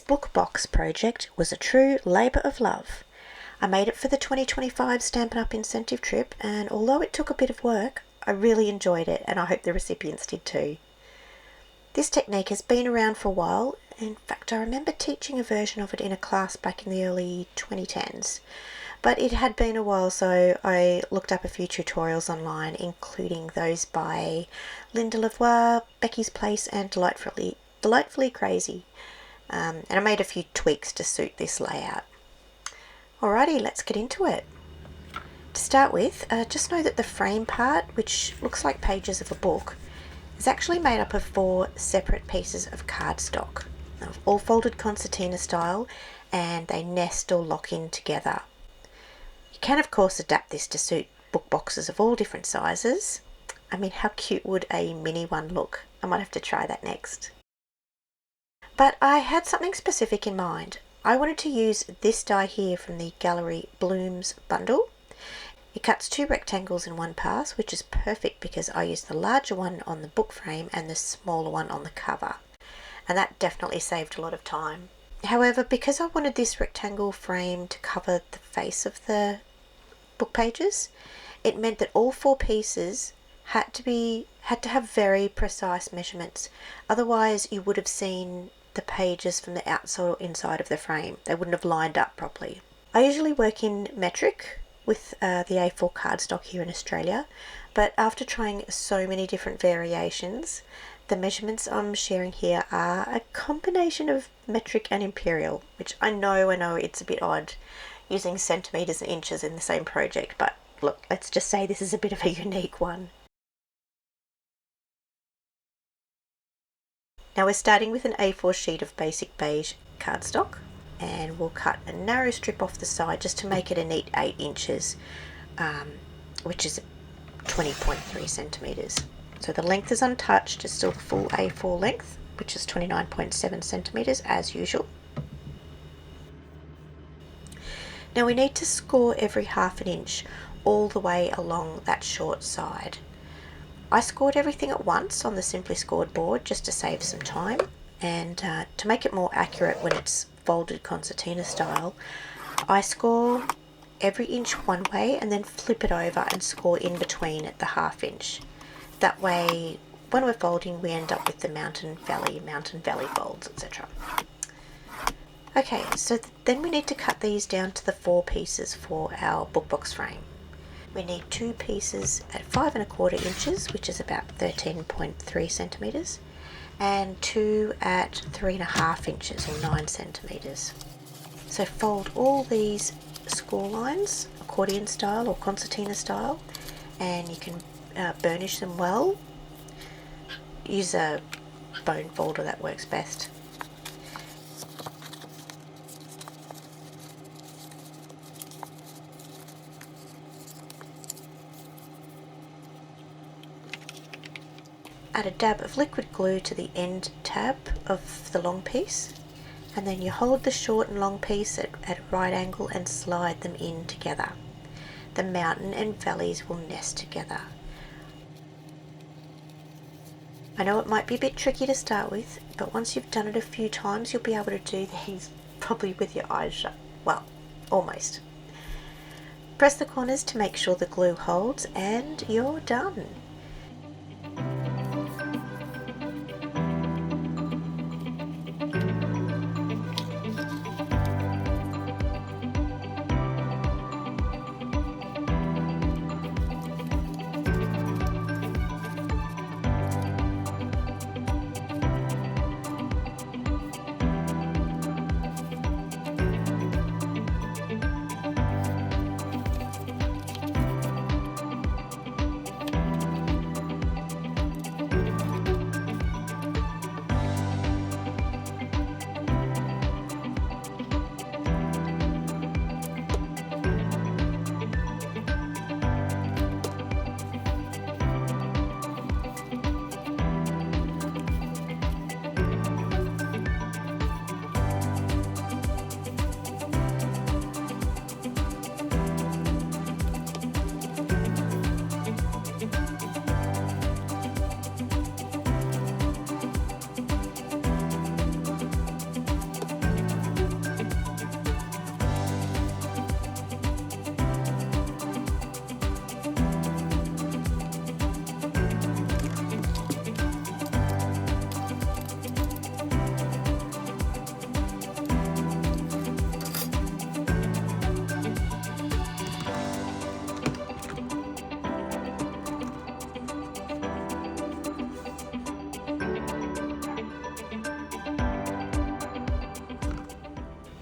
book box project was a true labour of love. I made it for the 2025 Stampin' Up! Incentive trip, and although it took a bit of work, I really enjoyed it, and I hope the recipients did too. This technique has been around for a while. In fact, I remember teaching a version of it in a class back in the early 2010s. But it had been a while, so I looked up a few tutorials online, including those by Linda Lavoie, Becky's Place, and Delightfully Crazy. And I made a few tweaks to suit this layout. Alrighty, let's get into it. To start with, just know that the frame part, which looks like pages of a book, is actually made up of 4 separate pieces of cardstock, all folded concertina style, and they nest or lock in together. You can of course adapt this to suit book boxes of all different sizes. I mean, how cute would a mini one look? I might have to try that next. But I had something specific in mind. I wanted to use this die here from the Gallery Blooms bundle. It cuts 2 rectangles in one pass, which is perfect because I used the larger one on the book frame and the smaller one on the cover. And that definitely saved a lot of time. However, because I wanted this rectangle frame to cover the face of the book pages, it meant that all 4 pieces had to have very precise measurements. Otherwise, you would have seen the pages from the outside or inside of the frame. They wouldn't have lined up properly. I usually work in metric with the A4 cardstock here in Australia, but after trying so many different variations, the measurements I'm sharing here are a combination of metric and imperial, which I know it's a bit odd using centimetres and inches in the same project, but look, let's just say this is a bit of a unique one. Now we're starting with an A4 sheet of basic beige cardstock, and we'll cut a narrow strip off the side just to make it a neat 8 inches, which is 20.3 centimetres. So the length is untouched, it's still the full A4 length, which is 29.7 centimetres as usual. Now we need to score every half an inch all the way along that short side. I scored everything at once on the Simply Scored board just to save some time, and to make it more accurate when it's folded concertina style, I score every inch one way and then flip it over and score in between at the half inch. That way, when we're folding, we end up with the mountain valley folds, etc. Okay, so then we need to cut these down to the 4 pieces for our book box frame. We need 2 pieces at 5 1/4 inches, which is about 13.3 centimetres, and 2 at 3 1/2 inches or 9 centimetres. So fold all these score lines, accordion style or concertina style, and you can burnish them well. Use a bone folder, that works best. Add a dab of liquid glue to the end tab of the long piece, and then you hold the short and long piece at a right angle and slide them in together. The mountain and valleys will nest together. I know it might be a bit tricky to start with, but once you've done it a few times, you'll be able to do these probably with your eyes shut. Well, almost. Press the corners to make sure the glue holds, and you're done.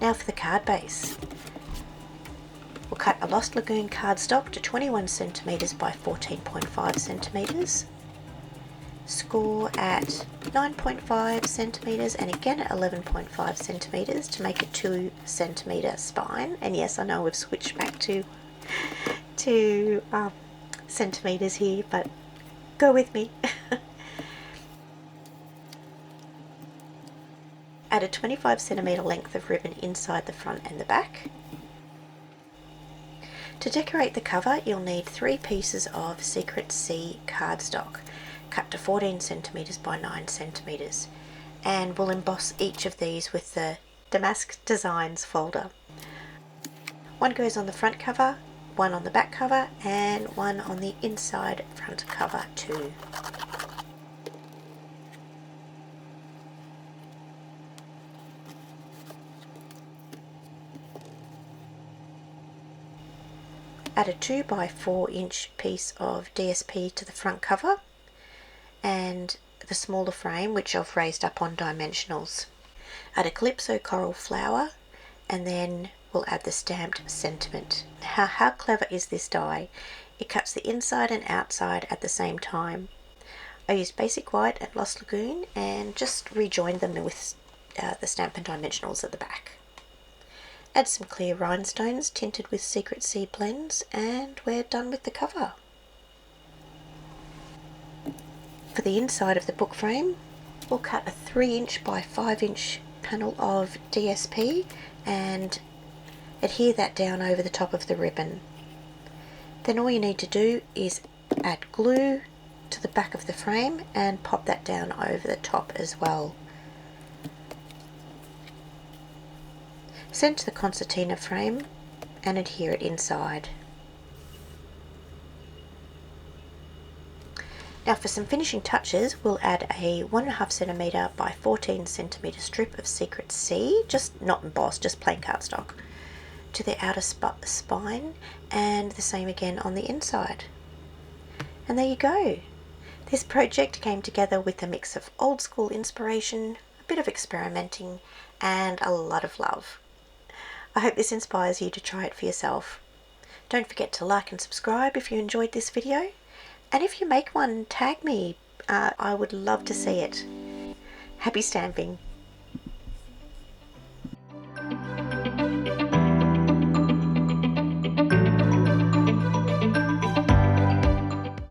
Now for the card base. We'll cut a Lost Lagoon cardstock to 21 centimetres by 14.5 centimetres. Score at 9.5 centimetres and again at 11.5 centimetres to make a 2 centimetre spine. And yes, I know we've switched back to centimetres here, but go with me. Add a 25 centimetre length of ribbon inside the front and the back. To decorate the cover, you'll need 3 pieces of Secret C cardstock, cut to 14 centimetres by 9 centimetres, and we'll emboss each of these with the Damask Designs folder. One goes on the front cover, one on the back cover, and one on the inside front cover too. Add a 2 by 4 inch piece of DSP to the front cover and the smaller frame, which I've raised up on dimensionals. Add a Calypso coral flower and then we'll add the stamped sentiment. How clever is this die? It cuts the inside and outside at the same time. I used Basic White and Lost Lagoon and just rejoined them with the Stampin' Dimensionals at the back. Add some clear rhinestones tinted with Secret C blends and we're done with the cover. For the inside of the book frame, we'll cut a 3 inch by 5 inch panel of DSP and adhere that down over the top of the ribbon. Then all you need to do is add glue to the back of the frame and pop that down over the top as well. Send to the Concertina frame and adhere it inside. Now for some finishing touches, we'll add a 1.5 centimetre by 14 centimetre strip of Secret C, just not embossed, just plain cardstock, to the outer spine, and the same again on the inside. And there you go. This project came together with a mix of old school inspiration, a bit of experimenting, and a lot of love. I hope this inspires you to try it for yourself. Don't forget to like and subscribe if you enjoyed this video. And if you make one, tag me. I would love to see it. Happy stamping!